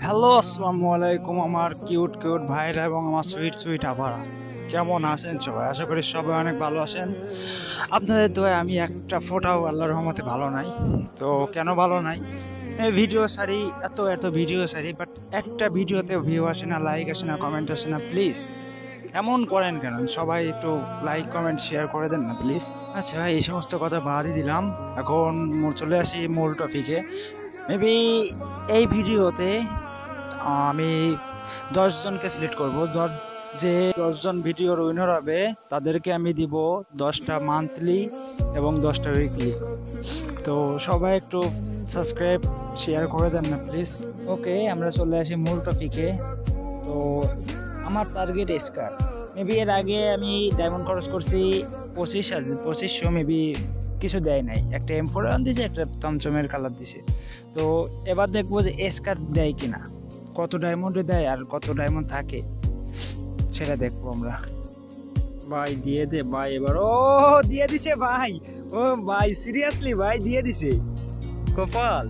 Hello, আসসালামু আলাইকুম আমার কিউট কিউট ভাইরা এবং আমার সুইট সুইট আপারা। কেমন আছেন সবাই? আশা করি সবাই অনেক ভালো আছেন। আপনাদের দোয়ায় আমি একটা ফোটাও আল্লাহর রহমতে ভালো নাই। তো কেন ভালো নাই? এই ভিডিও সারি, এত এত ভিডিও সারি, বাট একটা ভিডিওতে ভিউ আসে না, লাইক আসে না, কমেন্ট আসে না। প্লিজ এমন করেন কেন? সবাই একটু লাইক কমেন্ট শেয়ার করে দেন না প্লিজ। আচ্ছা, এই সমস্ত কথা বাদই দিলাম, এখন চলে আসি মূল টপিকে। মেবি এই ভিডিওতে আমি 10 জনকে সিলেক্ট করব। যে 10 জন ভিডিওর উইনার হবে তাদেরকে আমি দিব 10টা মান্থলি এবং 10টা উইকলি। তো সবাই একটু সাবস্ক্রাইব শেয়ার করে দেন না প্লিজ। ওকে, আমরা চলে আসি মূল টপিকে। তো আমার টার্গেট স্কার। মেবি এর আগে আমি ডায়মন্ড খরচ করছি 2500, মেবি কিছু দেয় নাই। একটা M4 দিছে, একটা থমথমের কালার দিছে। তো এবার দেখবো যে স্কার দেয় কিনা, কত ডায়মন্ডে দেয় আর কত ডায়মন্ড থাকে সেটা দেখবো আমরা। ভাই দিয়ে দে ভাই, এবার ও দিয়ে দিছে ভাই। ও ভাই সিরিয়াসলি ভাই দিয়ে দিছে, কপাল।